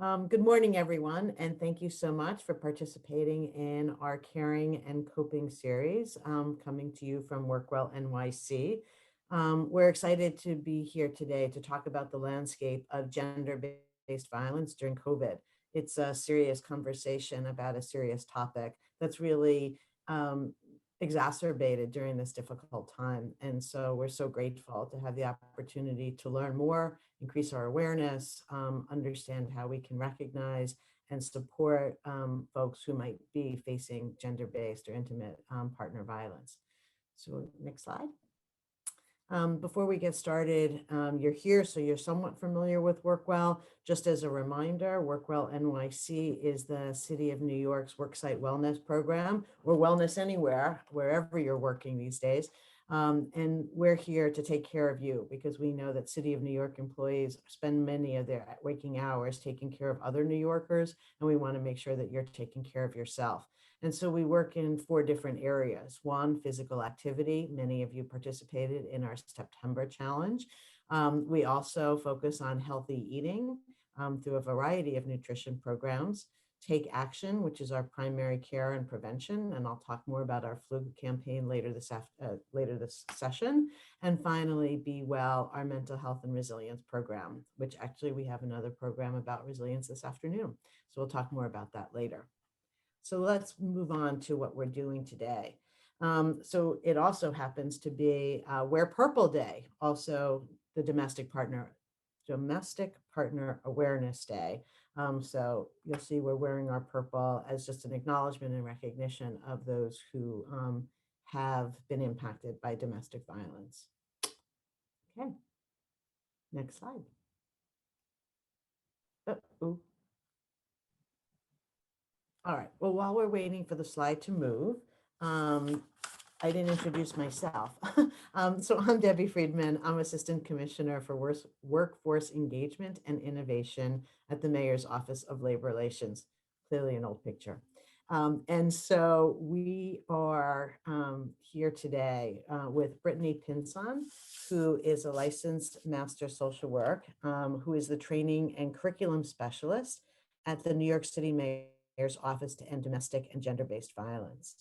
Good morning, everyone, and thank you so much for participating in our Caring and Coping series coming to you from WorkWell NYC. We're excited to be here today to talk about the landscape of gender-based violence during COVID. It's a serious conversation about a serious topic that's really exacerbated during this difficult time. And so we're so grateful to have the opportunity to learn more, increase our awareness, understand how we can recognize and support folks who might be facing gender-based or intimate partner violence. So next slide. Before we get started, you're here, so you're somewhat familiar with WorkWell. Just as a reminder, WorkWell NYC is the City of New York's worksite wellness program, or wellness anywhere, wherever you're working these days. And we're here to take care of you because we know that City of New York employees spend many of their waking hours taking care of other New Yorkers, and we want to make sure that you're taking care of yourself. And so we work in 4 different areas. 1, physical activity. Many of you participated in our September challenge. We also focus on healthy eating through a variety of nutrition programs. Take Action, which is our primary care and prevention, and I'll talk more about our flu campaign later this session. And finally, Be Well, our mental health and resilience program, which actually we have another program about resilience this afternoon. So we'll talk more about that later. So let's move on to what we're doing today. So it also happens to be Wear Purple Day, also the Domestic Partner Awareness Day. So you'll see we're wearing our purple as just an acknowledgement and recognition of those who have been impacted by domestic violence. Okay, next slide. Oh. All right, well, while we're waiting for the slide to move, I didn't introduce myself. So I'm Debbie Friedman. I'm Assistant Commissioner for Workforce Engagement and Innovation at the Mayor's Office of Labor Relations. Clearly an old picture. And so we are here today with Brittany Pinson, who is a licensed master social work, who is the training and curriculum specialist at the New York City Mayor's Office to End Domestic and Gender-Based Violence.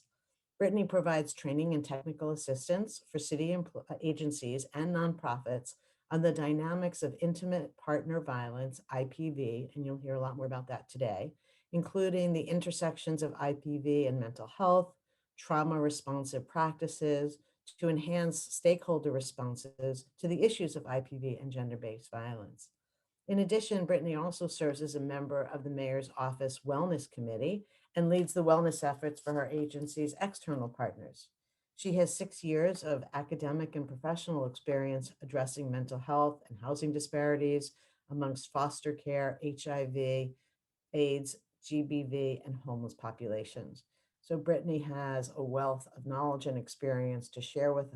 Brittany provides training and technical assistance for city agencies and nonprofits on the dynamics of intimate partner violence, IPV, and you'll hear a lot more about that today, including the intersections of IPV and mental health, trauma-responsive practices to enhance stakeholder responses to the issues of IPV and gender-based violence. In addition, Brittany also serves as a member of the Mayor's Office Wellness Committee and leads the wellness efforts for her agency's external partners. She has 6 years of academic and professional experience addressing mental health and housing disparities amongst foster care, HIV, AIDS, GBV, and homeless populations. So Brittany has a wealth of knowledge and experience to share with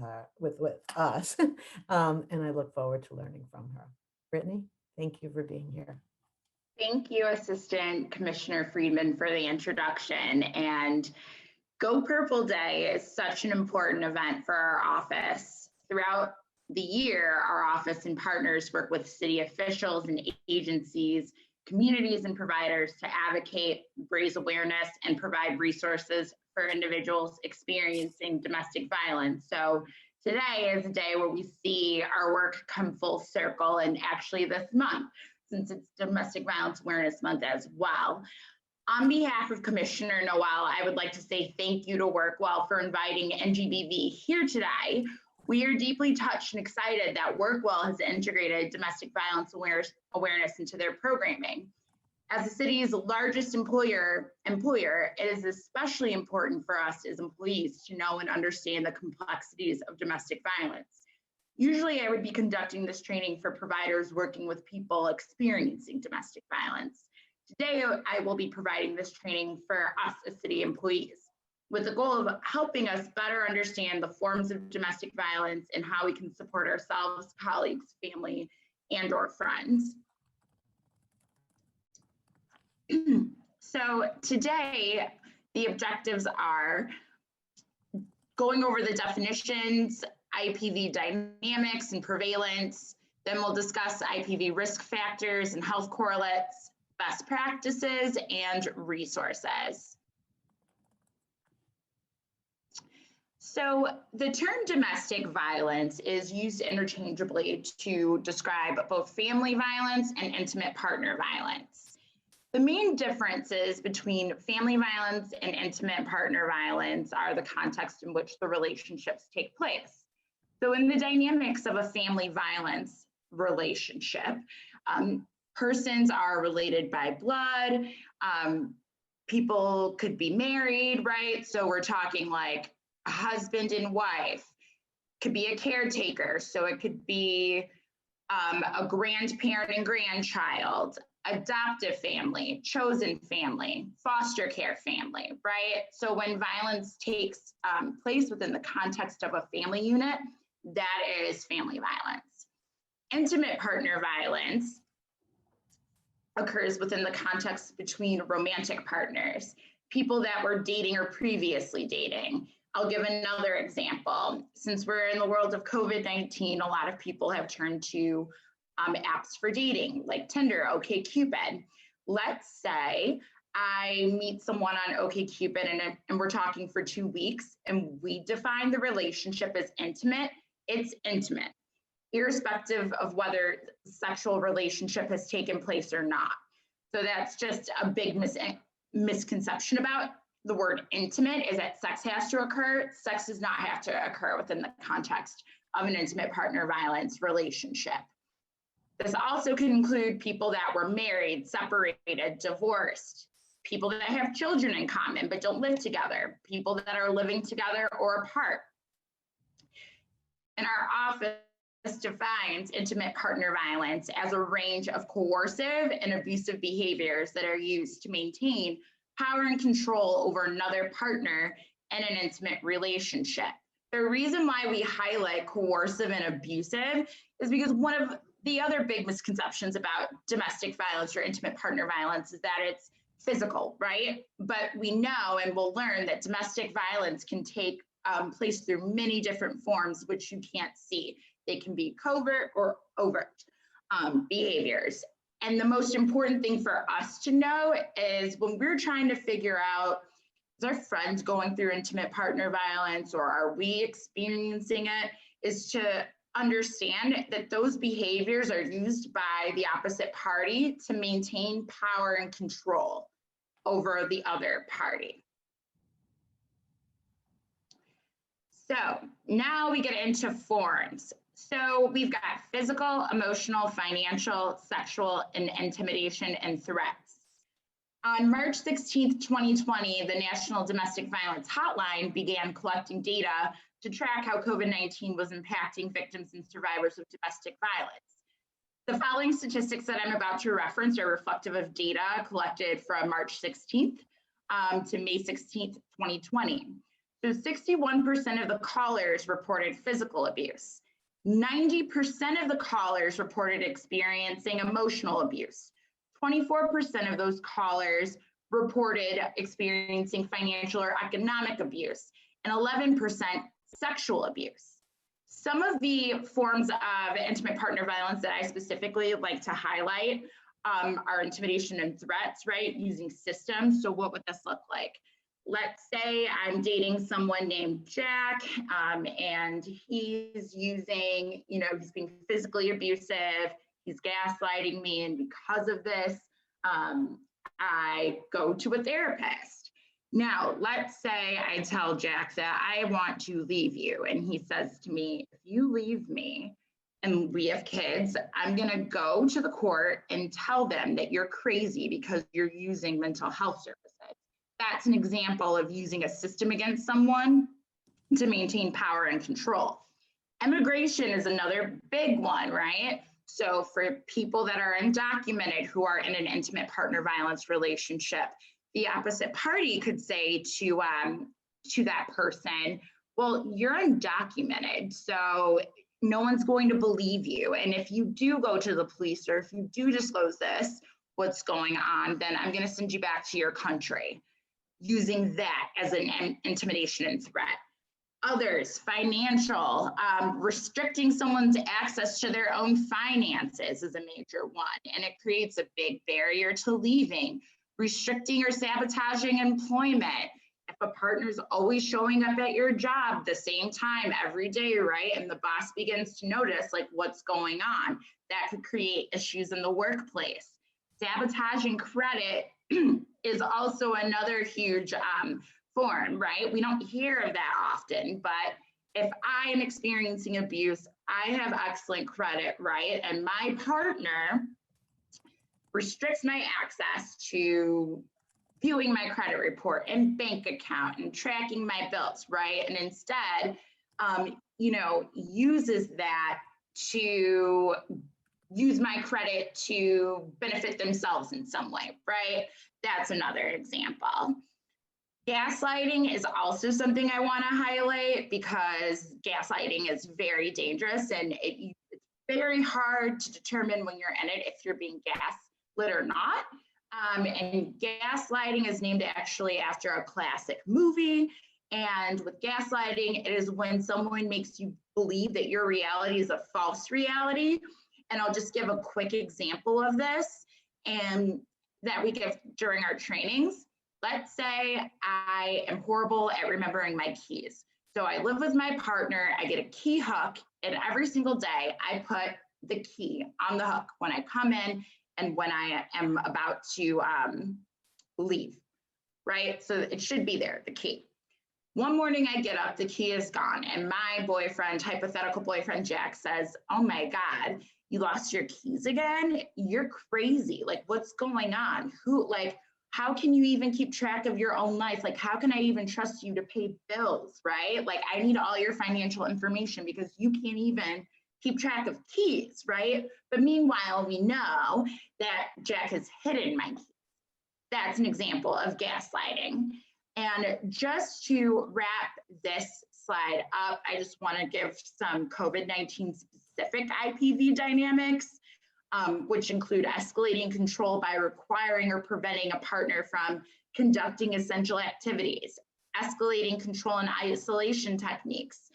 us, and I look forward to learning from her. Brittany? Thank you for being here. Thank you, Assistant Commissioner Friedman, for the introduction. And Go Purple Day is such an important event for our office. Throughout the year, our office and partners work with city officials and agencies, communities, and providers to advocate, raise awareness, and provide resources for individuals experiencing domestic violence. So today is a day where we see our work come full circle, and actually this month, since it's Domestic Violence Awareness Month as well. On behalf of Commissioner Noel, I would like to say thank you to WorkWell for inviting ENDGBV here today. We are deeply touched and excited that WorkWell has integrated domestic violence awareness into their programming. As the city's largest employer, it is especially important for us as employees to know and understand the complexities of domestic violence. Usually I would be conducting this training for providers working with people experiencing domestic violence. Today, I will be providing this training for us as city employees with the goal of helping us better understand the forms of domestic violence and how we can support ourselves, colleagues, family, and or friends. So today, the objectives are going over the definitions, IPV dynamics and prevalence. Then we'll discuss IPV risk factors and health correlates, best practices, and resources. So the term domestic violence is used interchangeably to describe both family violence and intimate partner violence. The main differences between family violence and intimate partner violence are the context in which the relationships take place. So in the dynamics of a family violence relationship, persons are related by blood, people could be married, right? So we're talking like a husband and wife, could be a caretaker. So it could be a grandparent and grandchild, adoptive family, chosen family, foster care family, right? So when violence takes place within the context of a family unit, that is family violence. Intimate partner violence occurs within the context between romantic partners, people that were dating or previously dating. I'll give another example. Since we're in the world of COVID-19, a lot of people have turned to apps for dating like Tinder, OkCupid. Let's say I meet someone on OkCupid and we're talking for 2 weeks and we define the relationship as intimate. It's intimate, irrespective of whether sexual relationship has taken place or not. So that's just a big misconception about the word intimate, is that sex has to occur. Sex does not have to occur within the context of an intimate partner violence relationship. This also can include people that were married, separated, divorced, people that have children in common but don't live together, people that are living together or apart. And our office defines intimate partner violence as a range of coercive and abusive behaviors that are used to maintain power and control over another partner in an intimate relationship. The reason why we highlight coercive and abusive is because one of the other big misconceptions about domestic violence or intimate partner violence is that it's physical, right? But we know and we'll learn that domestic violence can take place through many different forms, which you can't see. They can be covert or overt behaviors. And the most important thing for us to know is when we're trying to figure out, is our friends going through intimate partner violence or are we experiencing it, is to understand that those behaviors are used by the opposite party to maintain power and control over the other party. So now we get into forms. So we've got physical, emotional, financial, sexual, and intimidation and threats. On March 16th, 2020, the National Domestic Violence Hotline began collecting data to track how COVID-19 was impacting victims and survivors of domestic violence. The following statistics that I'm about to reference are reflective of data collected from March 16th to May 16th, 2020. So 61% of the callers reported physical abuse. 90% of the callers reported experiencing emotional abuse. 24% of those callers reported experiencing financial or economic abuse, and 11% sexual abuse. Some of the forms of intimate partner violence that I specifically like to highlight are intimidation and threats, right? Using systems. So what would this look like? Let's say I'm dating someone named Jack and he's using, he's being physically abusive, he's gaslighting me, and because of this, I go to a therapist. Now, let's say I tell Jack that I want to leave you, and he says to me, if you leave me and we have kids, I'm gonna go to the court and tell them that you're crazy because you're using mental health services. That's an example of using a system against someone to maintain power and control. Immigration is another big one, right? So for people that are undocumented who are in an intimate partner violence relationship, the opposite party could say to that person, well, you're undocumented, so no one's going to believe you. And if you do go to the police or if you do disclose this, what's going on, then I'm gonna send you back to your country, using that as an intimidation and threat. Others, financial, restricting someone's access to their own finances is a major one, and it creates a big barrier to leaving. Restricting or sabotaging employment. If a partner's always showing up at your job the same time every day, right, and the boss begins to notice like what's going on, that could create issues in the workplace. Sabotaging credit is also another huge form, right? We don't hear of that often, but if I am experiencing abuse, I have excellent credit, right? And my partner restricts my access to viewing my credit report and bank account and tracking my bills, right? And instead, uses that to use my credit to benefit themselves in some way, right? That's another example. Gaslighting is also something I want to highlight because gaslighting is very dangerous, and it's very hard to determine when you're in it if you're being gaslit or not. And gaslighting is named actually after a classic movie. And with gaslighting, it is when someone makes you believe that your reality is a false reality. And I'll just give a quick example of this and that we give during our trainings. Let's say I am horrible at remembering my keys. So I live with my partner, I get a key hook, and every single day I put the key on the hook when I come in and when I am about to leave, right? So it should be there, the key. One morning I get up, the key is gone, and my boyfriend, hypothetical boyfriend Jack, says, "Oh my God, you lost your keys again? You're crazy. Like, what's going on? How can you even keep track of your own life? Like, how can I even trust you to pay bills, right? Like, I need all your financial information because you can't even keep track of keys, right?" But meanwhile, we know that Jack has hidden my keys. That's an example of gaslighting. And just to wrap this slide up, I just want to give some COVID-19 specific IPV dynamics, which include escalating control by requiring or preventing a partner from conducting essential activities, escalating control and isolation techniques,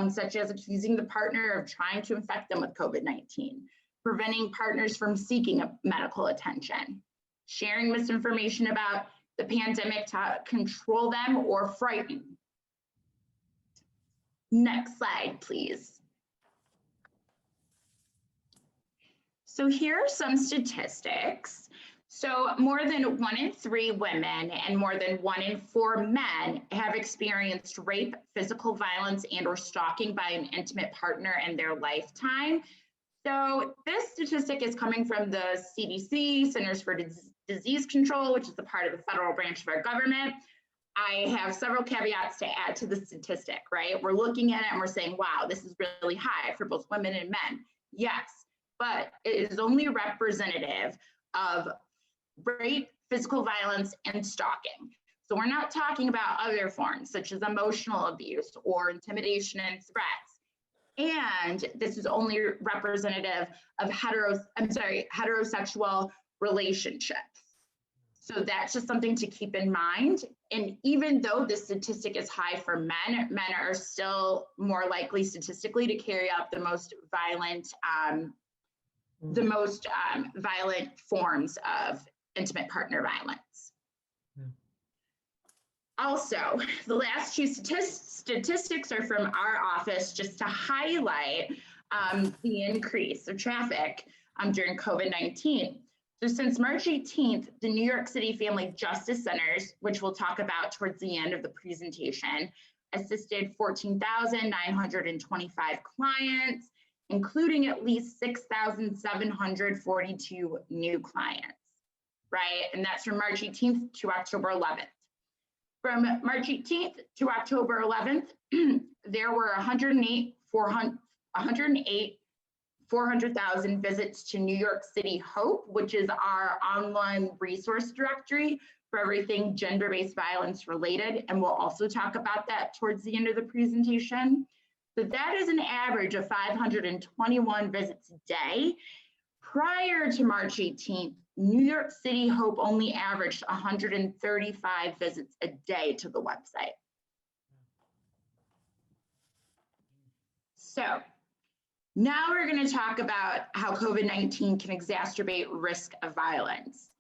such as accusing the partner of trying to infect them with COVID-19, preventing partners from seeking medical attention, sharing misinformation about the pandemic to control them or frighten. Next slide, please. So here are some statistics. So more than 1 in 3 women and more than 1 in 4 men have experienced rape, physical violence, and or stalking by an intimate partner in their lifetime. So this statistic is coming from the CDC, Centers for Disease Control, which is a part of the federal branch of our government. I have several caveats to add to the statistic, right? We're looking at it and we're saying, wow, this is really high for both women and men. Yes, but it is only representative of rape, physical violence, and stalking. So we're not talking about other forms such as emotional abuse or intimidation and threats. And this is only representative of heterosexual relationships. So that's just something to keep in mind. And even though the statistic is high for men, men are still more likely statistically to carry out the most violent forms of intimate partner violence. Also, the last 2 statistics are from our office just to highlight the increase of traffic during COVID-19. So since March 18th, the New York City Family Justice Centers, which we'll talk about towards the end of the presentation, assisted 14,925 clients, including at least 6,742 new clients, right? And that's from March 18th to October 11th. From March 18th to October 11th, there were 400,000 visits to New York City Hope, which is our online resource directory for everything gender-based violence related. And we'll also talk about that towards the end of the presentation. So that is an average of 521 visits a day. Prior to March 18th, New York City Hope only averaged 135 visits a day to the website. So now we're going to talk about how COVID-19 can exacerbate risk of violence.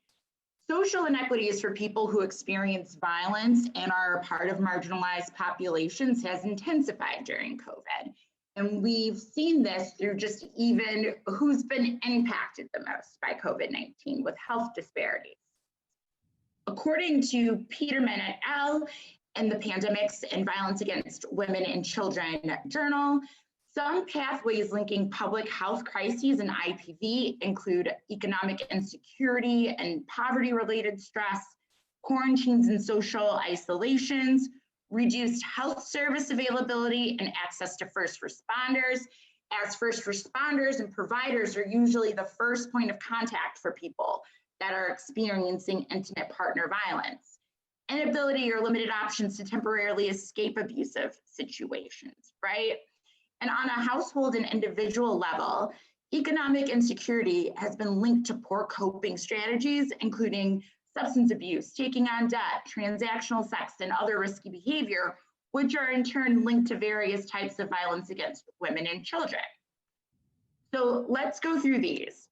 Social inequities for people who experience violence and are a part of marginalized populations has intensified during COVID. And we've seen this through just even who's been impacted the most by COVID-19 with health disparities. According to Peterman et al. In the Pandemics and Violence Against Women and Children journal, some pathways linking public health crises and IPV include economic insecurity and poverty-related stress, quarantines and social isolations, reduced health service availability and access to first responders, as first responders and providers are usually the first point of contact for people that are experiencing intimate partner violence. Inability or limited options to temporarily escape abusive situations, right? And on a household and individual level, economic insecurity has been linked to poor coping strategies, including substance abuse, taking on debt, transactional sex, and other risky behavior, which are in turn linked to various types of violence against women and children. So let's go through these.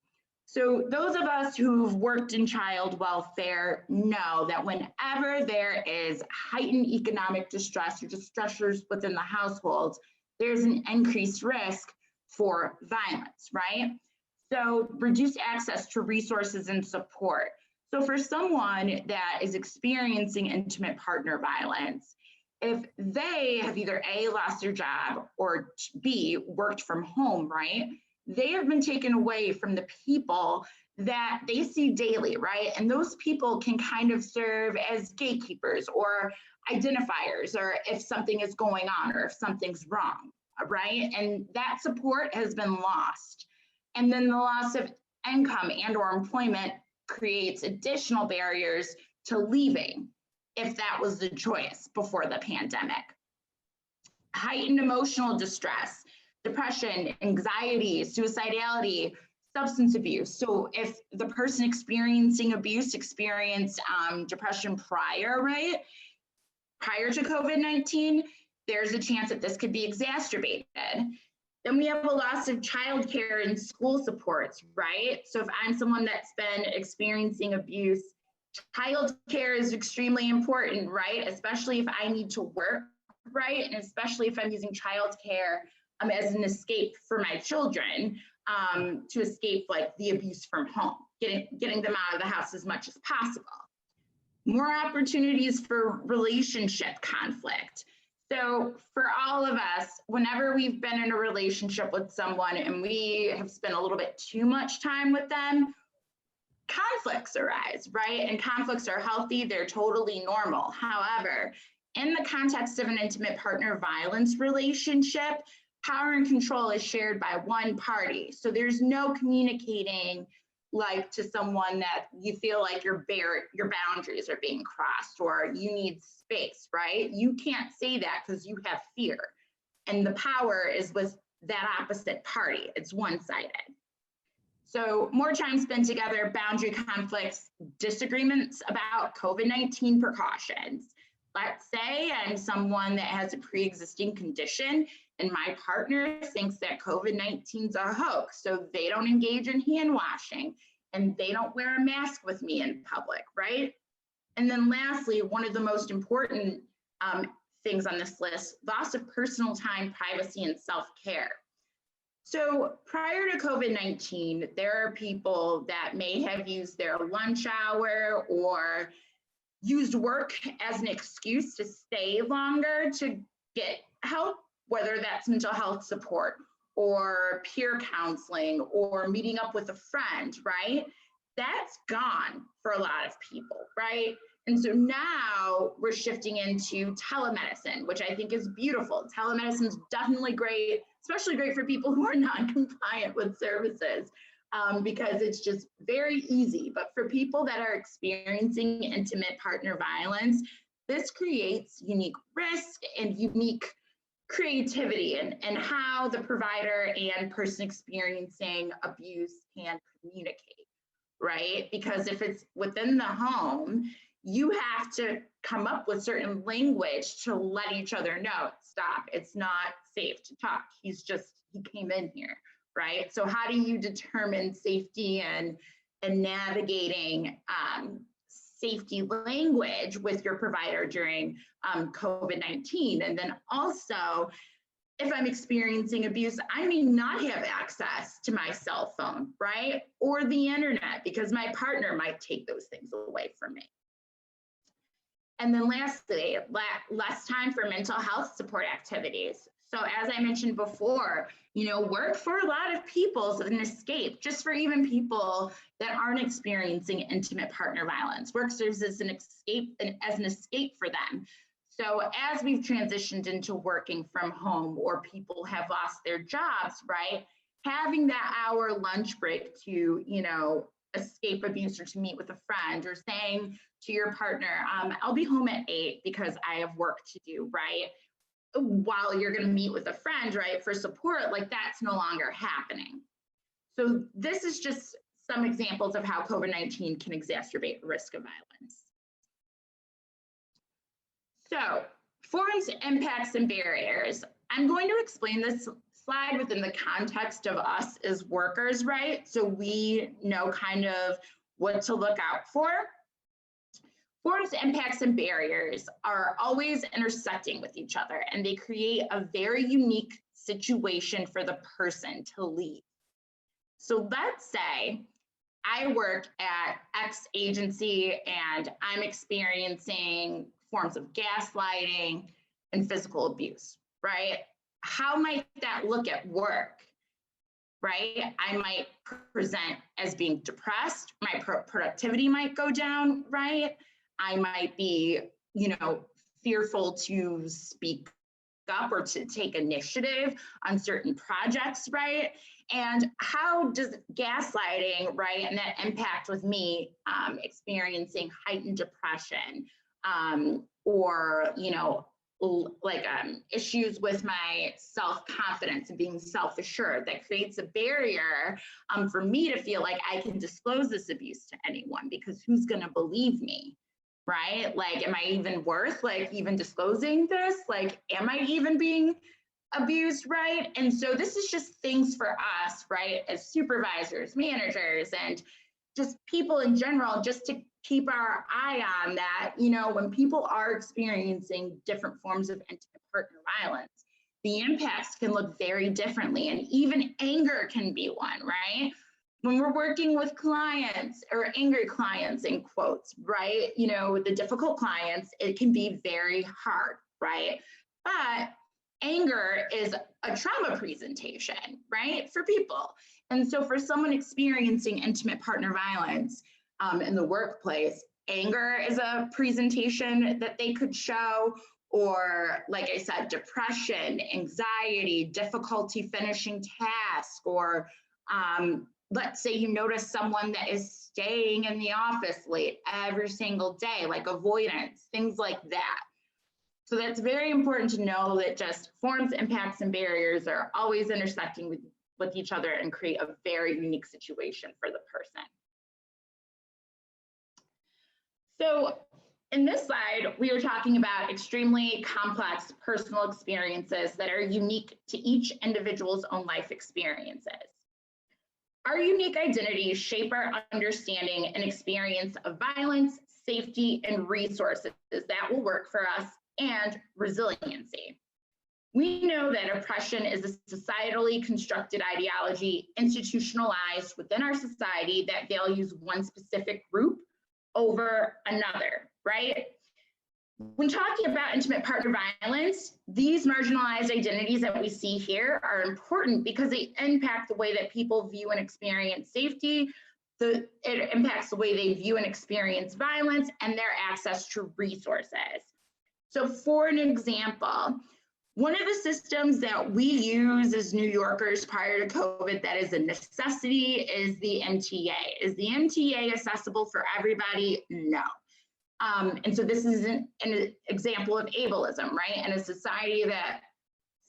So those of us who've worked in child welfare know that whenever there is heightened economic distress or just stressors within the household, there's an increased risk for violence, right? So reduced access to resources and support. So for someone that is experiencing intimate partner violence, if they have either A, lost their job, or B, worked from home, right? They have been taken away from the people that they see daily, right? And those people can kind of serve as gatekeepers or identifiers, or if something is going on or if something's wrong, right? And that support has been lost. And then the loss of income and or employment creates additional barriers to leaving if that was the choice before the pandemic. Heightened emotional distress, depression, anxiety, suicidality, substance abuse. So if the person experiencing abuse experienced depression prior, right? Prior to COVID-19, there's a chance that this could be exacerbated. Then we have a loss of childcare and school supports, right? So if I'm someone that's been experiencing abuse, childcare is extremely important, right? Especially if I need to work, right? And especially if I'm using childcare as an escape for my children, to escape like the abuse from home, getting them out of the house as much as possible. More opportunities for relationship conflict. So for all of us, whenever we've been in a relationship with someone and we have spent a little bit too much time with them, conflicts arise, right? And conflicts are healthy, they're totally normal. However, in the context of an intimate partner violence relationship, power and control is shared by one party. So there's no communicating like to someone that you feel like your boundaries are being crossed or you need space, right? You can't say that because you have fear. And the power is with that opposite party. It's one-sided. So more time spent together, boundary conflicts, disagreements about COVID-19 precautions. Let's say I'm someone that has a pre-existing condition and my partner thinks that COVID-19 is a hoax, so they don't engage in hand washing and they don't wear a mask with me in public, right? And then lastly, one of the most important things on this list, loss of personal time, privacy, and self-care. So prior to COVID-19, there are people that may have used their lunch hour or used work as an excuse to stay longer to get help, whether that's mental health support or peer counseling or meeting up with a friend, right? That's gone for a lot of people, right? And so now we're shifting into telemedicine, which I think is beautiful. Telemedicine is definitely great, especially great for people who are non-compliant with services because it's just very easy. But for people that are experiencing intimate partner violence, this creates unique risk and unique creativity and how the provider and person experiencing abuse can communicate, right? Because if it's within the home, you have to come up with certain language to let each other know, stop, it's not safe to talk. He's just he came in here, right? So how do you determine safety and navigating safety language with your provider during COVID-19? And then also, if I'm experiencing abuse, I may not have access to my cell phone, right? Or the internet, because my partner might take those things away from me. And then lastly, less time for mental health support activities. So as I mentioned before, work for a lot of people is an escape, just for even people that aren't experiencing intimate partner violence. Work serves as an escape for them. So as we've transitioned into working from home, or people have lost their jobs, right? Having that hour lunch break to, escape abuse or to meet with a friend, or saying to your partner, I'll be home at 8 because I have work to do, right? While you're going to meet with a friend, right, for support, like that's no longer happening. So this is just some examples of how COVID-19 can exacerbate risk of violence. So forms, impacts, and barriers. I'm going to explain this slide within the context of us as workers, right? So we know kind of what to look out for. Forms, impacts, and barriers are always intersecting with each other, and they create a very unique situation for the person to leave. So let's say I work at X agency and I'm experiencing forms of gaslighting and physical abuse, right? How might that look at work, right? I might present as being depressed. My productivity might go down, right? I might be, fearful to speak up or to take initiative on certain projects, right? And how does gaslighting, right, and that impact with me experiencing heightened depression, or, issues with my self-confidence and being self-assured, that creates a barrier for me to feel like I can disclose this abuse to anyone, because who's going to believe me, right? Like, am I even worth even disclosing this? Like, am I even being abused, right? And so this is just things for us, right, as supervisors, managers, and just people in general, just to keep our eye on that, when people are experiencing different forms of intimate partner violence, the impacts can look very differently, and even anger can be one, right? When we're working with clients, or angry clients in quotes, right? The difficult clients, it can be very hard, right? But anger is a trauma presentation, right, for people. And so for someone experiencing intimate partner violence in the workplace, anger is a presentation that they could show, or like I said, depression, anxiety, difficulty finishing tasks, or let's say you notice someone that is staying in the office late every single day, like avoidance, things like that. So that's very important to know, that just forms, impacts, and barriers are always intersecting with each other and create a very unique situation for the person. So in this slide, we are talking about extremely complex personal experiences that are unique to each individual's own life experiences. Our unique identities shape our understanding and experience of violence, safety, and resources that will work for us, and resiliency. We know that oppression is a societally constructed ideology institutionalized within our society that values one specific group over another, right? When talking about intimate partner violence, these marginalized identities that we see here are important because they impact the way that people view and experience safety. It impacts the way they view and experience violence and their access to resources. So for an example, one of the systems that we use as New Yorkers prior to COVID that is a necessity is the MTA. Is the MTA accessible for everybody? No. And so this is an example of ableism, right? In a society that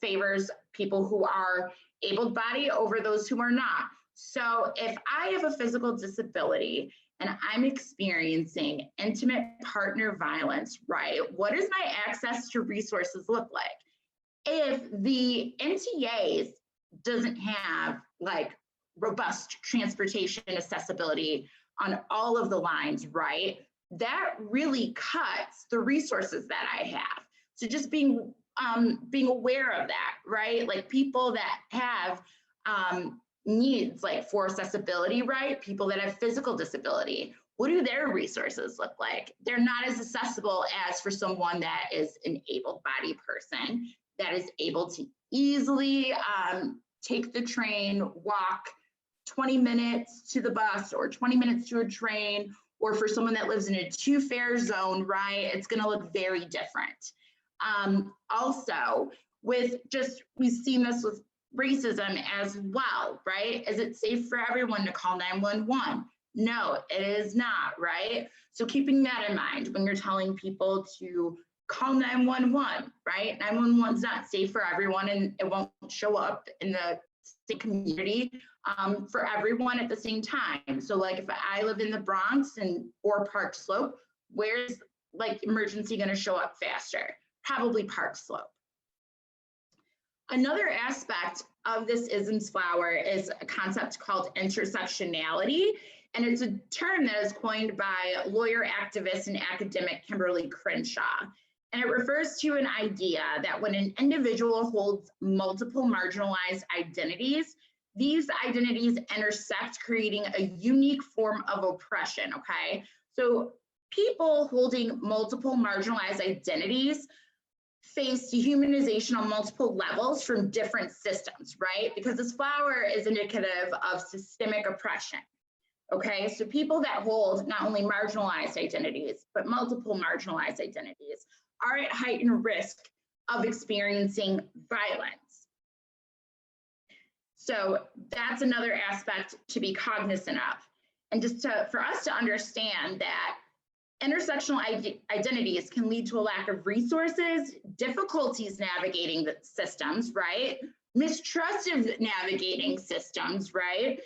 favors people who are able-bodied over those who are not. So if I have a physical disability and I'm experiencing intimate partner violence, right? What does my access to resources look like? If the MTAs doesn't have like robust transportation accessibility on all of the lines, right? That really cuts the resources that I have. So just being aware of that, right? Like people that have needs like for accessibility, right? People that have physical disability, what do their resources look like? They're not as accessible as for someone that is an able-bodied person that is able to easily take the train, walk 20 minutes to the bus or 20 minutes to a train, or for someone that lives in a two-fare zone, right? It's gonna look very different. Also, with just, we've seen this with racism as well, right? Is it safe for everyone to call 911? No, it is not, right? So keeping that in mind when you're telling people to call 911, right? 911 is not safe for everyone, and it won't show up in the same community for everyone at the same time. So like if I live in the Bronx or Park Slope, where's like emergency going to show up faster? Probably Park Slope. Another aspect of this isms flower is a concept called intersectionality, and it's a term that is coined by lawyer, activist, and academic Kimberly Crenshaw. And it refers to an idea that when an individual holds multiple marginalized identities, these identities intersect, creating a unique form of oppression, okay? So people holding multiple marginalized identities face dehumanization on multiple levels from different systems, right? Because this flower is indicative of systemic oppression, okay? So people that hold not only marginalized identities, but multiple marginalized identities are at heightened risk of experiencing violence. So that's another aspect to be cognizant of. And just for us to understand that intersectional identities can lead to a lack of resources, difficulties navigating the systems, right? Mistrust of navigating systems, right?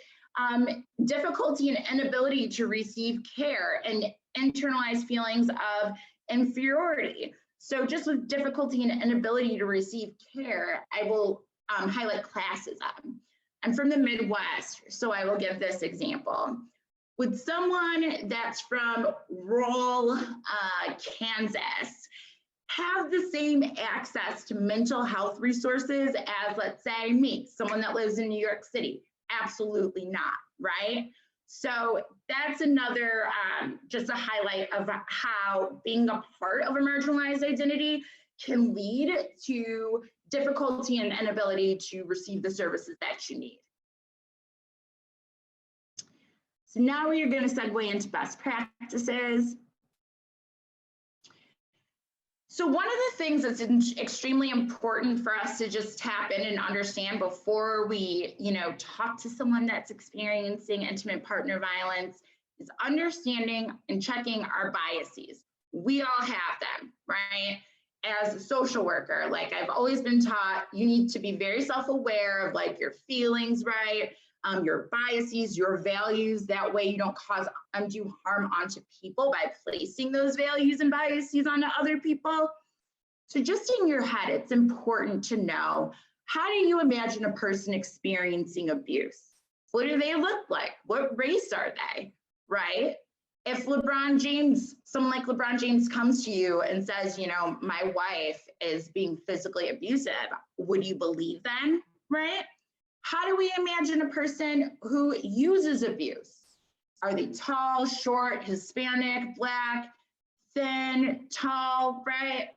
Difficulty and inability to receive care and internalized feelings of inferiority. So just with difficulty and inability to receive care, I will highlight classism. I'm from the Midwest, so I will give this example. Would someone that's from rural Kansas have the same access to mental health resources as, let's say, me, someone that lives in New York City? Absolutely not, right? So that's another, just a highlight of how being a part of a marginalized identity can lead to difficulty and inability to receive the services that you need. So now we are going to segue into best practices. So one of the things that's extremely important for us to just tap in and understand before we, talk to someone that's experiencing intimate partner violence is understanding and checking our biases. We all have them, right? As a social worker, like I've always been taught, you need to be very self-aware of like your feelings, right? Your biases, your values. That way you don't cause undue harm onto people by placing those values and biases onto other people. So just in your head, it's important to know, how do you imagine a person experiencing abuse? What do they look like? What race are they, right? If LeBron James, someone like LeBron James comes to you and says, my wife is being physically abusive, would you believe them, right? How do we imagine a person who uses abuse? Are they tall, short, Hispanic, Black, thin, tall, right?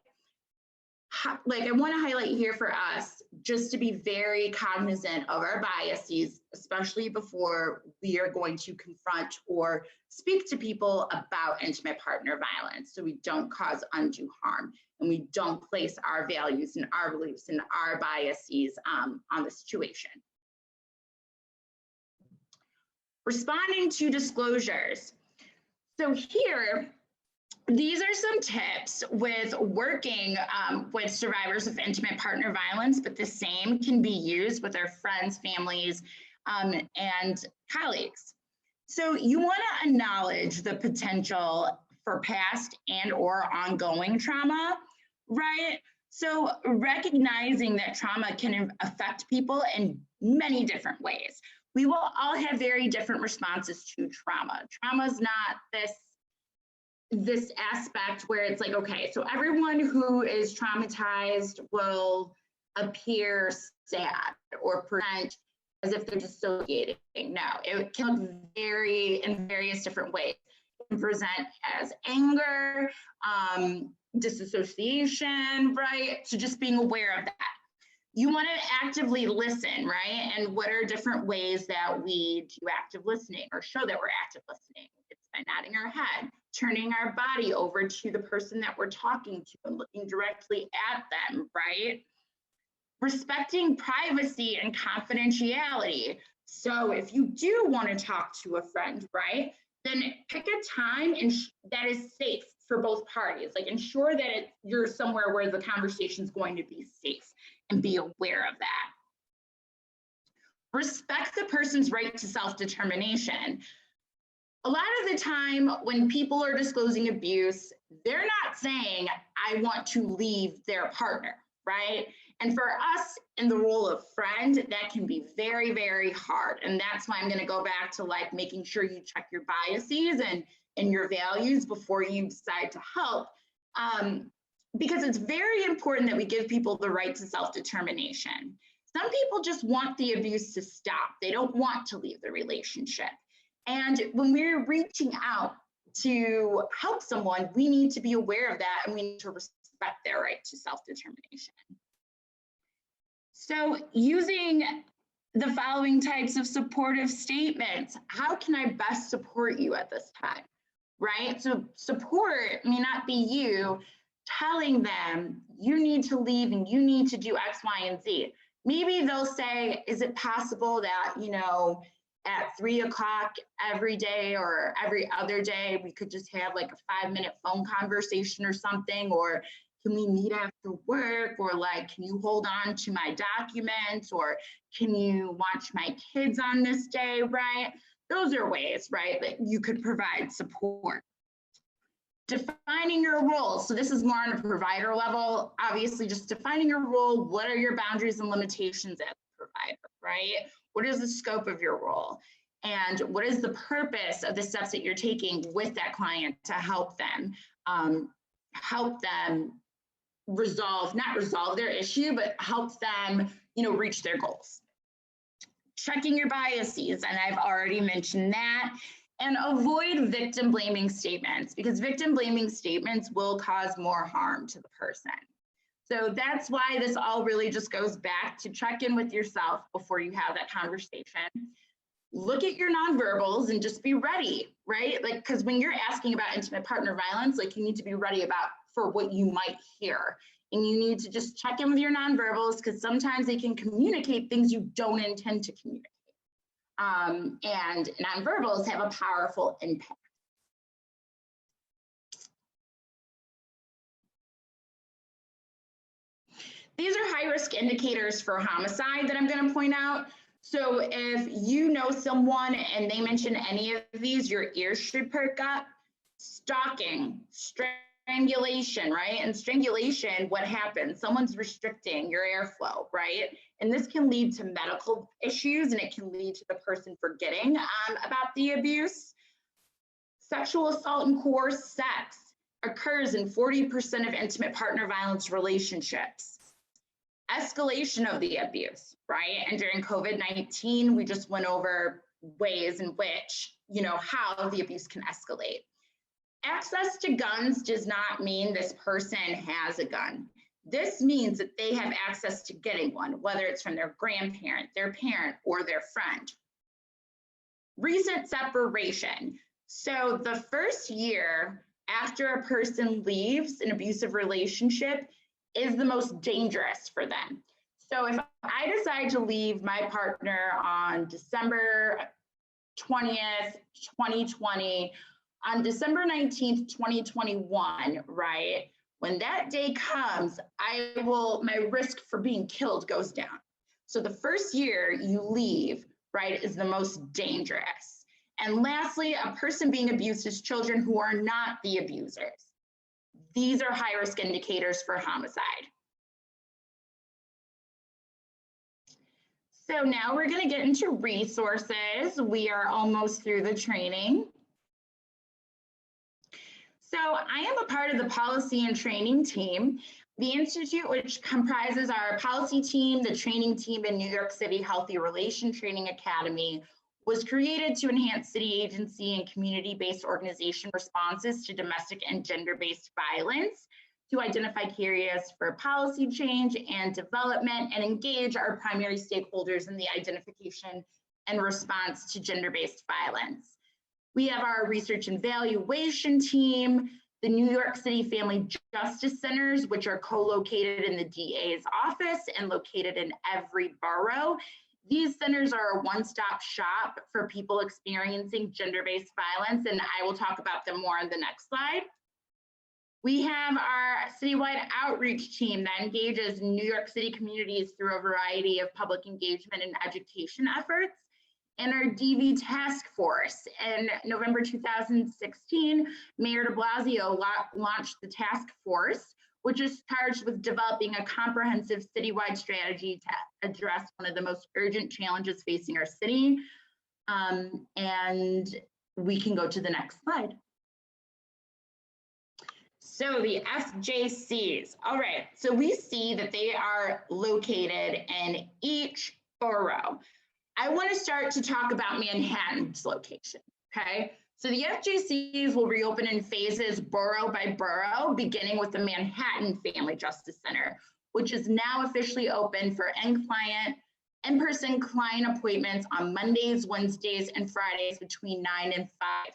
Like I want to highlight here for us, just to be very cognizant of our biases, especially before we are going to confront or speak to people about intimate partner violence, so we don't cause undue harm and we don't place our values and our beliefs and our biases on the situation. Responding to disclosures. So here, these are some tips with working with survivors of intimate partner violence, but the same can be used with our friends, families, and colleagues. So you want to acknowledge the potential for past and or ongoing trauma, right? So recognizing that trauma can affect people in many different ways. We will all have very different responses to trauma. Trauma is not this aspect where it's like, okay, so everyone who is traumatized will appear sad or present as if they're dissociating. No, it can look in various different ways. It can present as anger, disassociation, right? So just being aware of that. You want to actively listen, right? And what are different ways that we do active listening or show that we're active listening? It's by nodding our head, turning our body over to the person that we're talking to and looking directly at them, right? Respecting privacy and confidentiality. So if you do want to talk to a friend, right, then pick a time that is safe for both parties. Like ensure that you're somewhere where the conversation is going to be safe and be aware of that. Respect the person's right to self-determination. A lot of the time when people are disclosing abuse, they're not saying, I want to leave their partner, right? And for us in the role of friend, that can be very, very hard. And that's why I'm going to go back to like making sure you check your biases and your values before you decide to help. Because it's very important that we give people the right to self-determination. Some people just want the abuse to stop. They don't want to leave the relationship. And when we're reaching out to help someone, we need to be aware of that and we need to respect their right to self-determination. So using the following types of supportive statements, how can I best support you at this time, right? So support may not be you telling them you need to leave and you need to do X, Y, and Z. Maybe they'll say, is it possible that, you know, at 3 o'clock every day or every other day, we could just have like a 5-minute phone conversation or something, or can we meet after work, or like, can you hold on to my documents, or can you watch my kids on this day, right? Those are ways, right, that you could provide support. Defining your role. So this is more on a provider level, obviously just defining your role. What are your boundaries and limitations as a provider, right? What is the scope of your role? And what is the purpose of the steps that you're taking with that client to help them not resolve their issue, but help them, you know, reach their goals. Checking your biases, and I've already mentioned that. And avoid victim blaming statements, because victim blaming statements will cause more harm to the person. So that's why this all really just goes back to check in with yourself before you have that conversation. Look at your nonverbals and just be ready, right? Like, because when you're asking about intimate partner violence, like you need to be ready for what you might hear. And you need to just check in with your nonverbals, because sometimes they can communicate things you don't intend to communicate. And nonverbals have a powerful impact. These are high-risk indicators for homicide that I'm going to point out. So if you know someone and they mention any of these, your ears should perk up. Stalking, strangulation, right? And strangulation, what happens? Someone's restricting your airflow, right? And this can lead to medical issues, and it can lead to the person forgetting about the abuse. Sexual assault and coerced sex occurs in 40% of intimate partner violence relationships. Escalation of the abuse, right? And during COVID-19, we just went over ways in which, you know, how the abuse can escalate. Access to guns does not mean this person has a gun. This means that they have access to getting one, whether it's from their grandparent, their parent, or their friend. Recent separation. So the first year after a person leaves an abusive relationship is the most dangerous for them. So if I decide to leave my partner on December 20th, 2020, on December 19th, 2021, right? When that day comes, my risk for being killed goes down. So the first year you leave, right, is the most dangerous. And lastly, a person being abused is children who are not the abusers. These are high-risk indicators for homicide. So now we're going to get into resources. We are almost through the training. So I am a part of the policy and training team. The Institute, which comprises our policy team, the training team, and New York City Healthy Relation Training Academy, was created to enhance city agency and community-based organization responses to domestic and gender-based violence, to identify areas for policy change and development, and engage our primary stakeholders in the identification and response to gender-based violence. We have our research and evaluation team, the New York City Family Justice Centers, which are co-located in the DA's office and located in every borough. These centers are a one-stop shop for people experiencing gender-based violence, and I will talk about them more on the next slide. We have our citywide outreach team that engages New York City communities through a variety of public engagement and education efforts. And our DV task force. In November 2016, Mayor de Blasio launched the task force, which is charged with developing a comprehensive citywide strategy to address one of the most urgent challenges facing our city. And we can go to the next slide. So the FJCs, all right, so we see that they are located in each borough. I want to start to talk about Manhattan's location, okay? So the FJCs will reopen in phases borough by borough, beginning with the Manhattan Family Justice Center, which is now officially open for in-person client appointments on Mondays, Wednesdays, and Fridays between 9 and 5.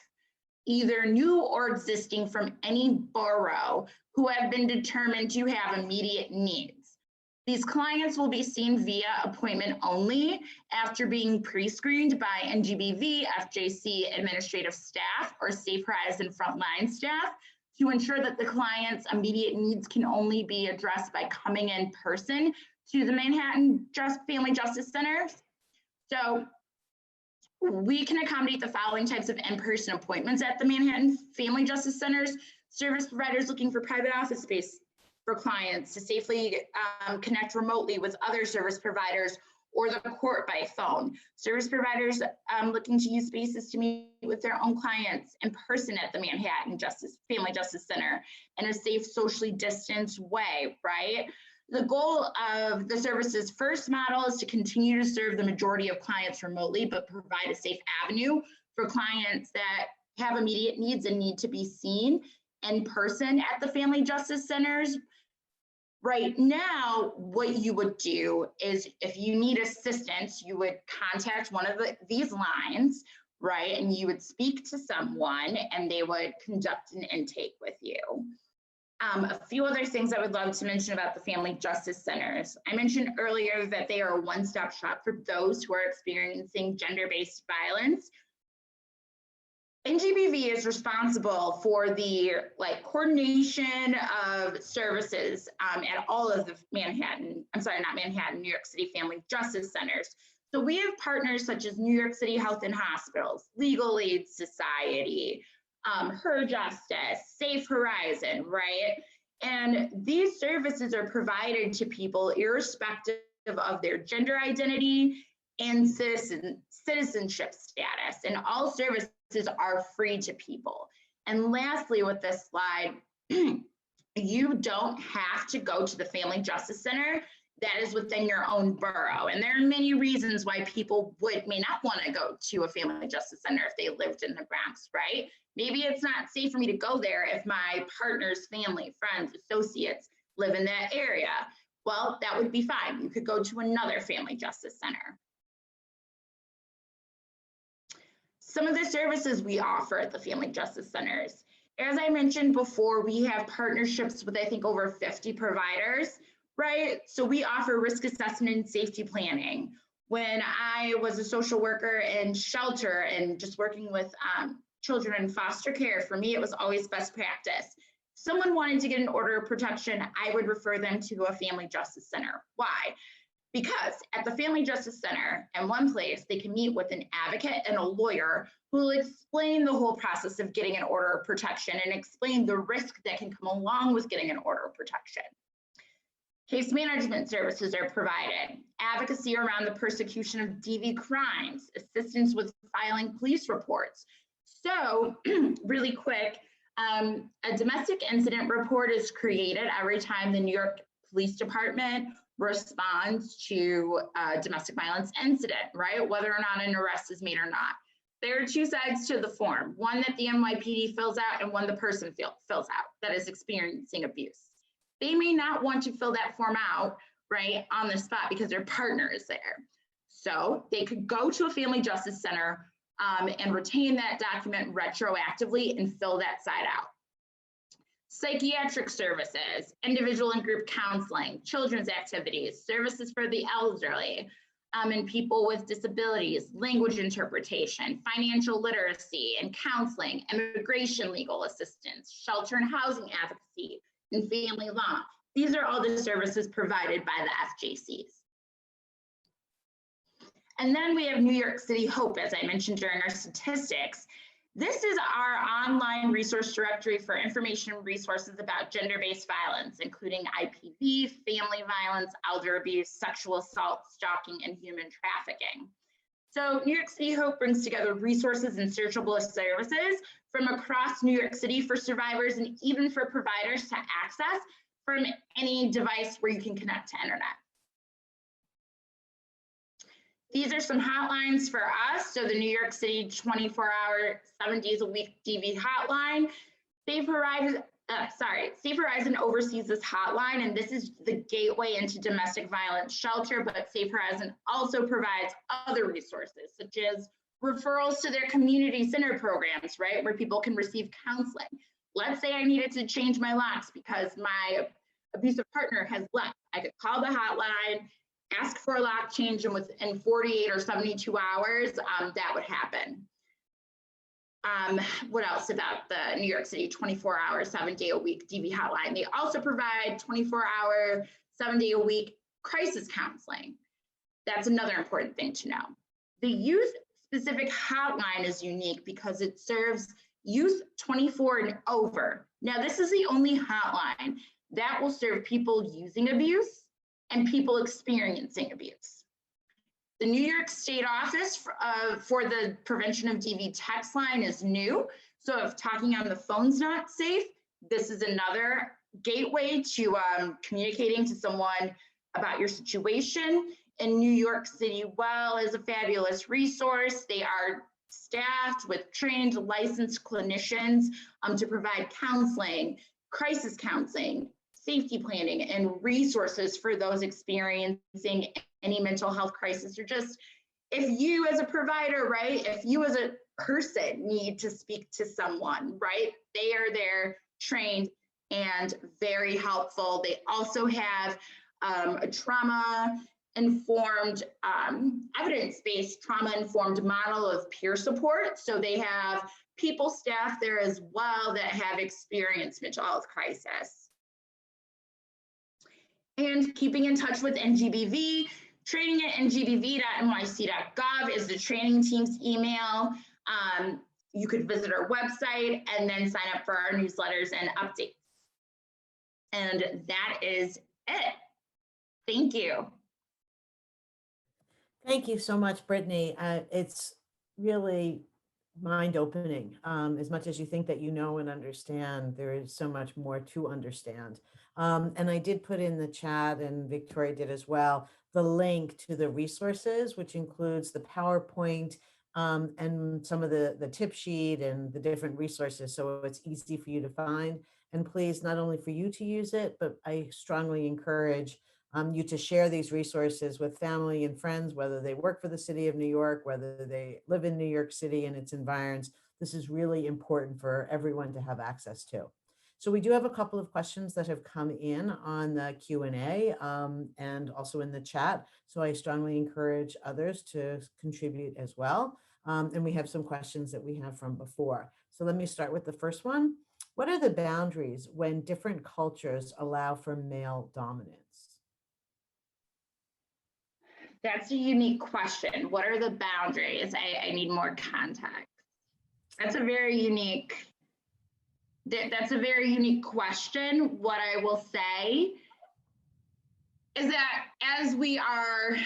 Either new or existing from any borough who have been determined to have immediate needs. These clients will be seen via appointment only after being pre-screened by ENDGBV, FJC administrative staff, or Safe Horizon frontline staff to ensure that the client's immediate needs can only be addressed by coming in person to the Manhattan Family Justice Centers. So we can accommodate the following types of in-person appointments at the Manhattan Family Justice Centers: service providers looking for private office space for clients to safely connect remotely with other service providers or the court by phone. Service providers looking to use spaces to meet with their own clients in person at the Manhattan Family Justice Center in a safe, socially distanced way, right? The goal of the service's first model is to continue to serve the majority of clients remotely, but provide a safe avenue for clients that have immediate needs and need to be seen in person at the Family Justice Centers. Right now, what you would do is if you need assistance, you would contact one of these lines, right? And you would speak to someone and they would conduct an intake with you. A few other things I would love to mention about the Family Justice Centers. I mentioned earlier that they are a one-stop shop for those who are experiencing gender-based violence. ENDGBV is responsible for the coordination of services at all of the New York City Family Justice Centers. So we have partners such as New York City Health and Hospitals, Legal Aid Society, Her Justice, Safe Horizon, right? And these services are provided to people irrespective of their gender identity and citizenship status, and all services are free to people. And lastly, with this slide, you don't have to go to the Family Justice Center that is within your own borough. And there are many reasons why people may not want to go to a Family Justice Center if they lived in the Bronx, right? Maybe it's not safe for me to go there if my partner's family, friends, associates live in that area. Well, that would be fine. You could go to another Family Justice Center. Some of the services we offer at the Family Justice Centers. As I mentioned before, we have partnerships with, I think, over 50 providers, right? So we offer risk assessment and safety planning. When I was a social worker in shelter and just working with children in foster care, for me, it was always best practice. If someone wanted to get an order of protection, I would refer them to a Family Justice Center. Why? Because at the Family Justice Center, in one place, they can meet with an advocate and a lawyer who will explain the whole process of getting an order of protection and explain the risk that can come along with getting an order of protection. Case management services are provided, advocacy around the persecution of DV crimes, assistance with filing police reports. So really quick, a domestic incident report is created every time the New York Police Department responds to a domestic violence incident, right? Whether or not an arrest is made or not. There are two sides to the form, one that the NYPD fills out and one the person fills out that is experiencing abuse. They may not want to fill that form out, right, on the spot because their partner is there. So they could go to a family justice center and retain that document retroactively and fill that side out. Psychiatric services, individual and group counseling, children's activities, services for the elderly, and people with disabilities, language interpretation, financial literacy and counseling, immigration legal assistance, shelter and housing advocacy, and family law. These are all the services provided by the FJCs. And then we have New York City Hope, as I mentioned during our statistics. This is our online resource directory for information and resources about gender-based violence, including IPV, family violence, elder abuse, sexual assault, stalking, and human trafficking. So New York City Hope brings together resources and searchable services from across New York City for survivors and even for providers to access from any device where you can connect to internet. These are some hotlines for us. So the New York City 24-hour, 7 days a week DV hotline. Safe Horizon oversees this hotline, and this is the gateway into domestic violence shelter, but Safe Horizon also provides other resources, such as referrals to their community center programs, right, where people can receive counseling. Let's say I needed to change my locks because my abusive partner has left. I could call the hotline, ask for a lock change, and within 48 or 72 hours, that would happen. What else about the New York City 24-hour, 7-day-a-week DV hotline? They also provide 24-hour, 7-day-a-week crisis counseling. That's another important thing to know. The youth-specific hotline is unique because it serves youth 24 and over. Now, this is the only hotline that will serve people using abuse and people experiencing abuse. The New York State Office for the Prevention of DV text line is new. So if talking on the phone's not safe, this is another gateway to communicating to someone about your situation. And New York City Well is a fabulous resource. They are staffed with trained, licensed clinicians to provide counseling, crisis counseling, safety planning, and resources for those experiencing any mental health crisis, or just if you as a provider, right, if you as a person need to speak to someone, right, they are there, trained, and very helpful. They also have a trauma-informed, evidence-based trauma-informed model of peer support. So they have people staff there as well that have experienced mental health crisis. And keeping in touch with NGBV, training at ndgbv.nyc.gov is the training team's email. You could visit our website and then sign up for our newsletters and updates. And that is it. Thank you. Thank you so much, Brittany. It's really mind-opening. As much as you think that you know and understand, there is so much more to understand. And I did put in the chat, and Victoria did as well, the link to the resources, which includes the PowerPoint and some of the tip sheet and the different resources. So it's easy for you to find. And please, not only for you to use it, but I strongly encourage you to share these resources with family and friends, whether they work for the city of New York, whether they live in New York City and its environs. This is really important for everyone to have access to. So we do have a couple of questions that have come in on the Q&A and also in the chat. So I strongly encourage others to contribute as well. And we have some questions that we have from before. So let me start with the first one. What are the boundaries when different cultures allow for male dominance? That's a unique question. What are the boundaries? I need more context. That's a very unique question. What I will say is that as we are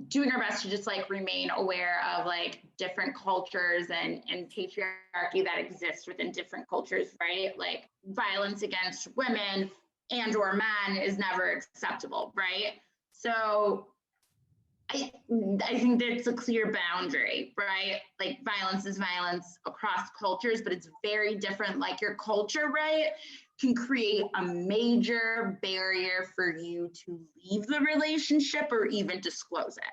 doing our best to just like remain aware of like different cultures and patriarchy that exists within different cultures, right? Like violence against women and or men is never acceptable, right? So I think that's a clear boundary, right? Like violence is violence across cultures, but it's very different. Like your culture, right, can create a major barrier for you to leave the relationship or even disclose it.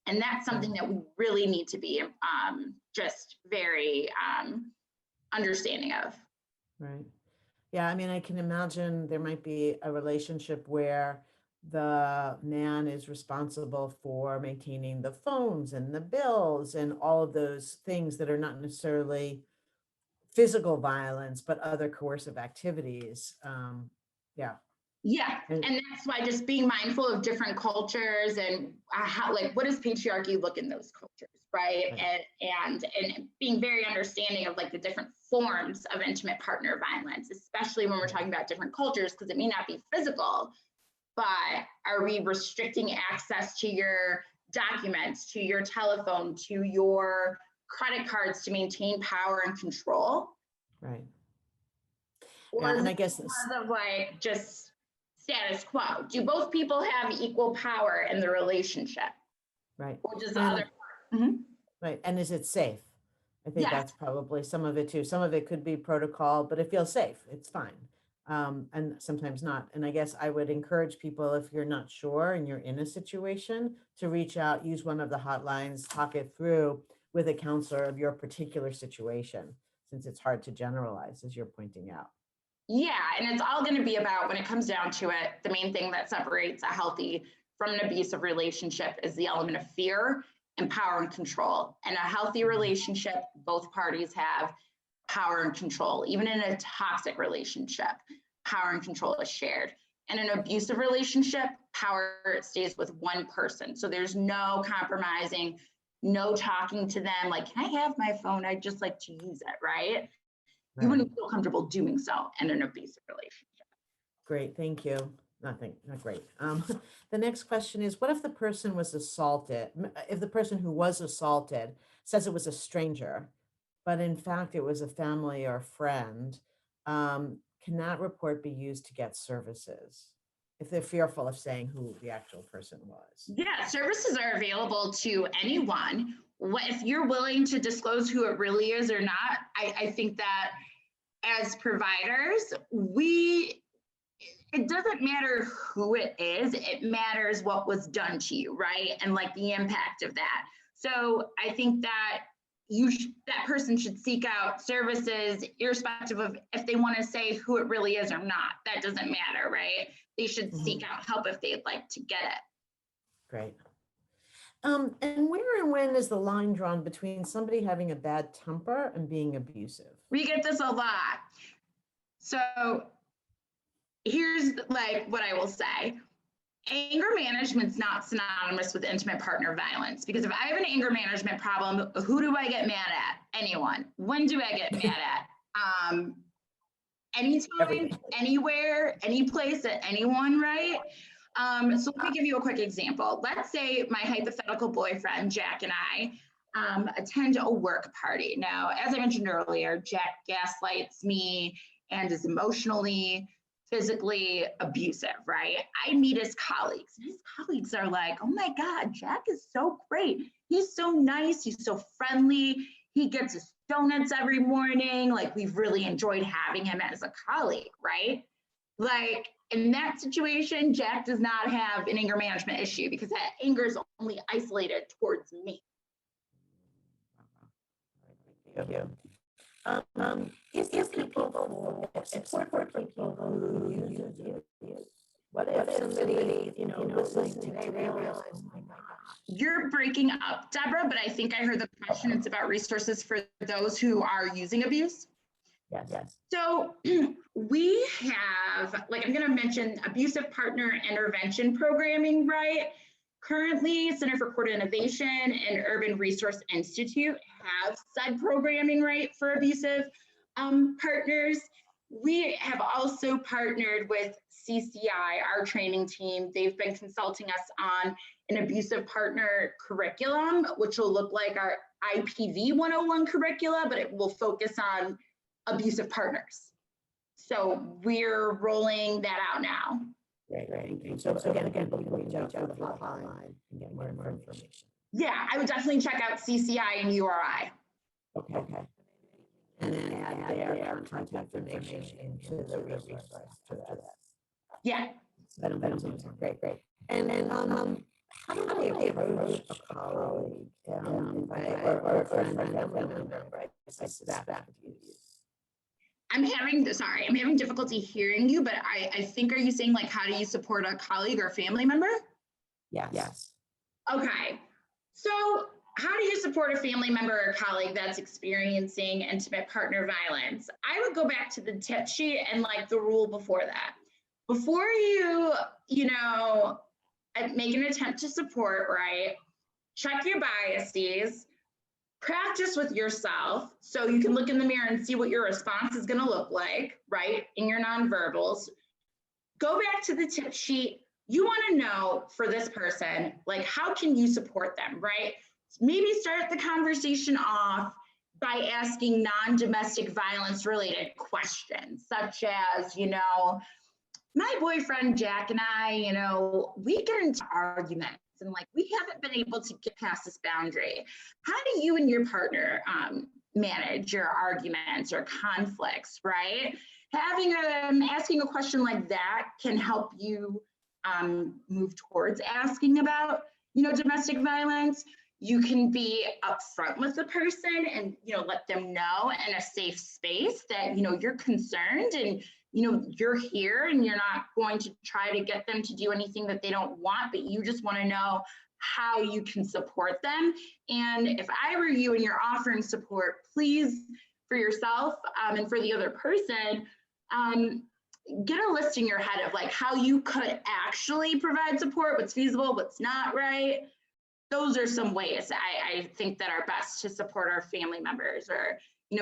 And that's something that we really need to be just very understanding of. Right. Yeah, I mean, I can imagine there might be a relationship where the man is responsible for maintaining the phones and the bills and all of those things that are not necessarily physical violence, but other coercive activities. Yeah. Yeah, And and that's why just being mindful of different cultures and how, like, what does patriarchy look in those cultures, right? right. And being very understanding of like the different forms of intimate partner violence, especially when we're talking about different cultures, because it may not be physical, but are we restricting access to your documents, to your telephone, to your credit cards to maintain power and control? Right. Or Yeah. is And it I guess because of like just status quo? Do both people have equal power in the relationship? right. Or does the And other? Mhm. right. And is it safe? I think Yes. that's probably some of it too. Some of it could be protocol, but it feels safe. It's fine. And sometimes not. And I guess I would encourage people, if you're not sure and you're in a situation, to reach out, use one of the hotlines, talk it through with a counselor of your particular situation, since it's hard to generalize, as you're pointing out. Yeah, and it's all going to be about, when it comes down to it, the main thing that separates a healthy from an abusive relationship is the element of fear and power and control. And a healthy relationship, both parties have power and control. Even in a toxic relationship, power and control is shared. In an abusive relationship, power stays with one person. So there's no compromising, no talking to them like, can I have my phone? I'd just like to use it, right? You Right. wouldn't feel comfortable doing so in an abusive relationship. Great, thank you. Nothing, not great. The next question is, what if the person was assaulted? If the person who was assaulted says it was a stranger, but in fact it was a family or friend, can that report be used to get services? If they're fearful of saying who the actual person was. Yeah, services are available to anyone. If you're willing to disclose who it really is or not, I think that as providers, it doesn't matter who it is, it matters what was done to you, right? And like the impact of that. So I think that that person should seek out services irrespective of if they want to say who it really is or not. That doesn't matter, right? They should seek out help if they'd like to get it. Great. And where and when is the line drawn between somebody having a bad temper and being abusive? We get this a lot. So here's like what I will say. Anger management's not synonymous with intimate partner violence, because if I have an anger management problem, who do I get mad at? Anyone. When do I get mad at? Anytime, Everything. anywhere, any place, at anyone, right? So let me give you a quick example. Let's say my hypothetical boyfriend, Jack, and I attend a work party. Now, as I mentioned earlier, Jack gaslights me and is emotionally, physically abusive, right? I meet his colleagues. His colleagues are like, oh my God, Jack is so great. He's so nice. He's so friendly. He gets his donuts every morning. Like, we've really enjoyed having him as a colleague, right? Like, in that situation, Jack does not have an anger management issue because that anger is only isolated towards me. Thank you. If people who support people who use abuse, what if somebody, listening today, they realize, oh my gosh. You're breaking up, Deborah, but I think I heard the question. It's about resources for those who are using abuse. Yes. So we have, like, I'm going to mention abusive partner intervention programming, right? Currently, Center for Court Innovation and Urban Resource Institute have said programming, right, for abusive partners. We have also partnered with CCI, our training team. They've been consulting us on an abusive partner curriculum, which will look like our IPV 101 curricula, but it will focus on abusive partners. So we're rolling that out now. Great. So again, people can reach out to the hotline and get more information. Yeah, I would definitely check out CCI and URI. Okay. And then add their contact information into the resource after that. Yeah. That'll great. And then how do they approach a colleague or a friend or family member, right? That I'm having difficulty hearing you, but I think, are you saying like, how do you support a colleague or family member? Yes. Okay. So how do you support a family member or colleague that's experiencing intimate partner violence? I would go back to the tip sheet and like the rule before that. Before you make an attempt to support, right? Check your biases, practice with yourself so you can look in the mirror and see what your response is going to look like, right? In your nonverbals. Go back to the tip sheet. You want to know for this person, like, how can you support them, right? Maybe start the conversation off by asking non-domestic violence related questions, such as, my boyfriend Jack and I, we get into arguments and like we haven't been able to get past this boundary. How do you and your partner manage your arguments or conflicts, right? Asking a question like that can help you move towards asking about, domestic violence. You can be upfront with the person and, let them know in a safe space that, you're concerned and, you're here and you're not going to try to get them to do anything that they don't want, but you just want to know how you can support them. And if I were you and you're offering support, please, for yourself and for the other person, get a list in your head of like how you could actually provide support, what's feasible, what's not, right? Those are some ways I think that are best to support our family members or,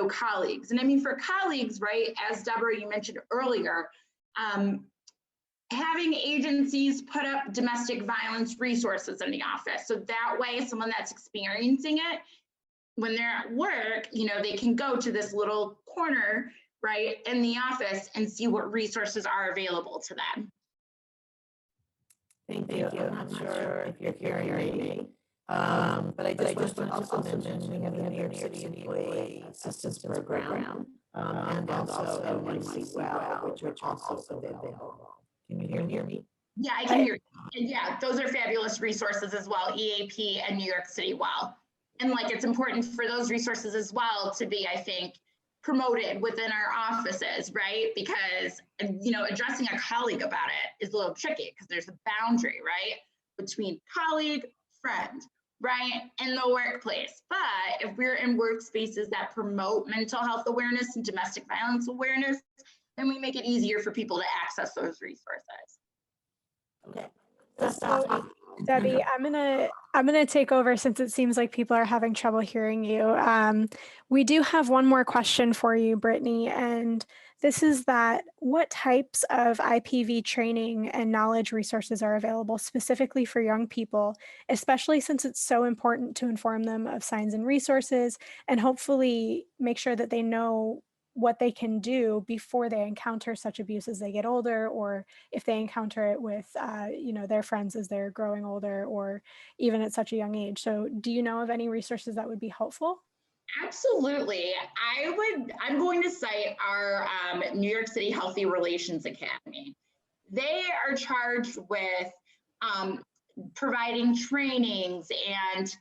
colleagues. And I mean, for colleagues, right, as Deborah, you mentioned earlier, having agencies put up domestic violence resources in the office. So that way, someone that's experiencing it, when they're at work, they can go to this little corner, right, in the office and see what resources are available to them. Thank you. I'm not sure if you're hearing me. But I just want to also mention we have the New York City Employee Assistance Program and also WorkWell, which are also available. Can you hear me? Yeah, I can hear you. And yeah, those are fabulous resources as well, EAP and New York City Well. And like, it's important for those resources as well to be, I think, promoted within our offices, right? Because, addressing a colleague about it is a little tricky because there's a boundary, right? Between colleague, friend, right, in the workplace. But if we're in workspaces that promote mental health awareness and domestic violence awareness, then we make it easier for people to access those resources. Okay. So, Debbie, I'm gonna take over since it seems like people are having trouble hearing you. We do have one more question for you, Brittany, and this is that what types of IPV training and knowledge resources are available specifically for young people, especially since it's so important to inform them of signs and resources and hopefully make sure that they know what they can do before they encounter such abuse as they get older, or if they encounter it with, their friends as they're growing older, or even at such a young age. So do you know of any resources that would be helpful? Absolutely. I'm going to cite our New York City Healthy Relations Academy. They are charged with providing trainings and,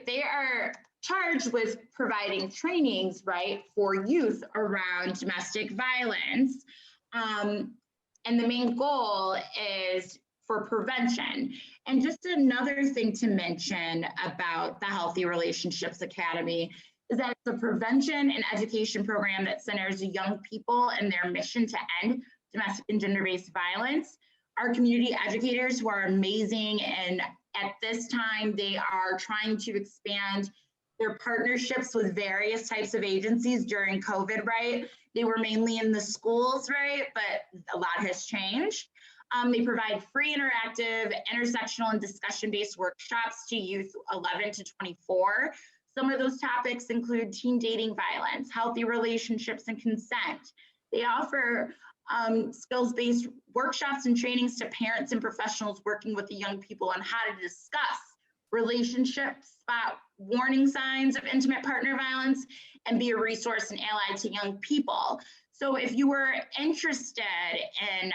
they are charged with providing trainings, right, for youth around domestic violence. And the main goal is for prevention. And just another thing to mention about the Healthy Relationships Academy is that it's a prevention and education program that centers young people and their mission to end domestic and gender-based violence. Our community educators, who are amazing, and at this time they are trying to expand their partnerships with various types of agencies during COVID, right? They were mainly in the schools, right? But a lot has changed. They provide free interactive, intersectional, and discussion-based workshops to youth 11 to 24. Some of those topics include teen dating violence, healthy relationships, and consent. They offer skills-based workshops and trainings to parents and professionals working with the young people on how to discuss relationships, spot warning signs of intimate partner violence, and be a resource and ally to young people. So if you were interested in,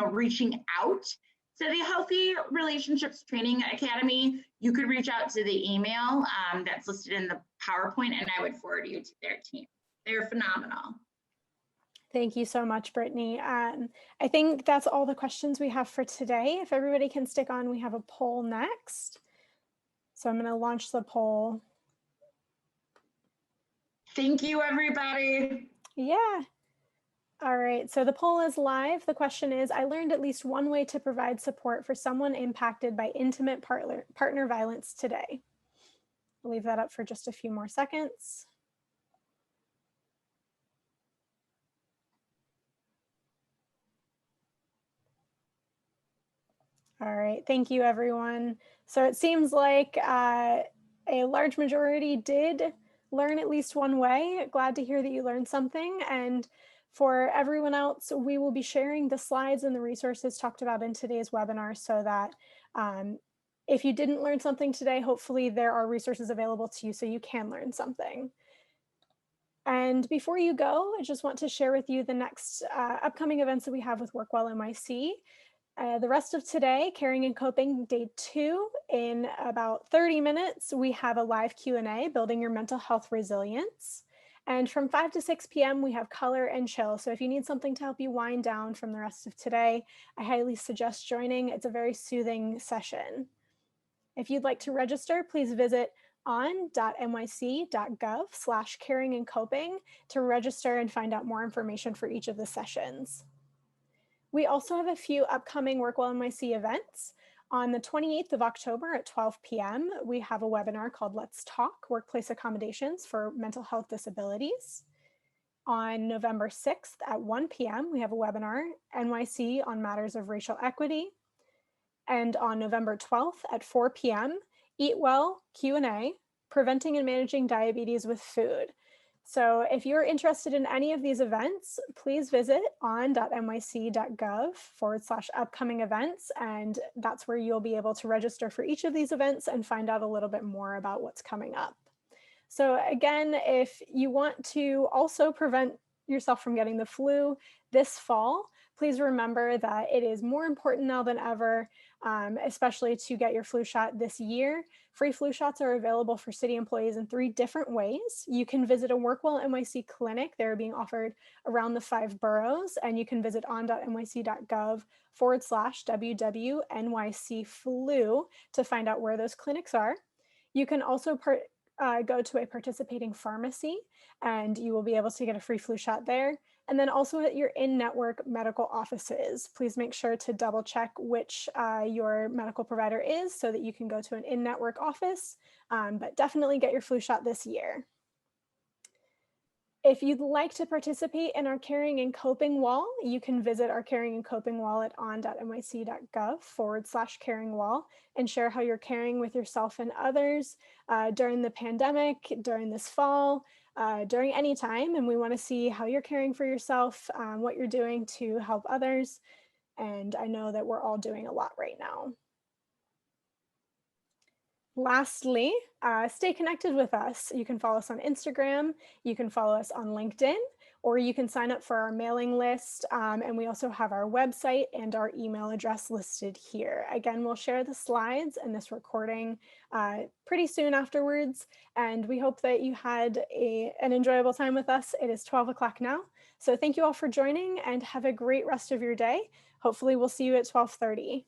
reaching out to the Healthy Relationships Training Academy, you could reach out to the email that's listed in the PowerPoint, and I would forward you to their team. They're phenomenal. Thank you so much, Brittany. I think that's all the questions we have for today. If everybody can stick on, we have a poll next. So I'm going to launch the poll. Thank you, everybody. Yeah. All right, so the poll is live. The question is, I learned at least one way to provide support for someone impacted by intimate partner violence today. I'll leave that up for just a few more seconds. All right, thank you, everyone. So it seems like a large majority did learn at least one way. Glad to hear that you learned something. And for everyone else, we will be sharing the slides and the resources talked about in today's webinar so that if you didn't learn something today, hopefully there are resources available to you so you can learn something. And before you go, I just want to share with you the next upcoming events that we have with WorkWell NYC. The rest of today, Caring and Coping Day 2, in about 30 minutes, we have a live Q&A, Building Your Mental Health Resilience. And from 5 to 6 p.m., we have Color and Chill. So if you need something to help you wind down from the rest of today, I highly suggest joining. It's a very soothing session. If you'd like to register, please visit on.nyc.gov/caringandcoping to register and find out more information for each of the sessions. We also have a few upcoming WorkWell NYC events. On the 28th of October at 12 p.m., we have a webinar called Let's Talk, Workplace Accommodations for Mental Health Disabilities. On November 6th at 1 p.m., we have a webinar, NYC on Matters of Racial Equity. And on November 12th at 4 p.m., Eat Well Q&A, Preventing and Managing Diabetes with Food. So if you're interested in any of these events, please visit on.nyc.gov/upcoming events, and that's where you'll be able to register for each of these events and find out a little bit more about what's coming up. So again, if you want to also prevent yourself from getting the flu this fall, please remember that it is more important now than ever, especially to get your flu shot this year. Free flu shots are available for city employees in 3 different ways. You can visit a WorkWell NYC clinic. They're being offered around the 5 boroughs, and you can visit on.nyc.gov/WWNYC flu to find out where those clinics are. You can also go to a participating pharmacy, and you will be able to get a free flu shot there. And then also at your in-network medical offices, please make sure to double check which your medical provider is so that you can go to an in-network office, but definitely get your flu shot this year. If you'd like to participate in our Caring and Coping wall, you can visit our Caring and Coping wall at on.nyc.gov/caring wall and share how you're caring with yourself and others during the pandemic, during this fall, during any time. And we want to see how you're caring for yourself, what you're doing to help others. And I know that we're all doing a lot right now. Lastly, stay connected with us. You can follow us on Instagram, you can follow us on LinkedIn, or you can sign up for our mailing list. And we also have our website and our email address listed here. Again, we'll share the slides and this recording pretty soon afterwards. And we hope that you had an enjoyable time with us. It is 12 o'clock now. So thank you all for joining and have a great rest of your day. Hopefully we'll see you at 12:30.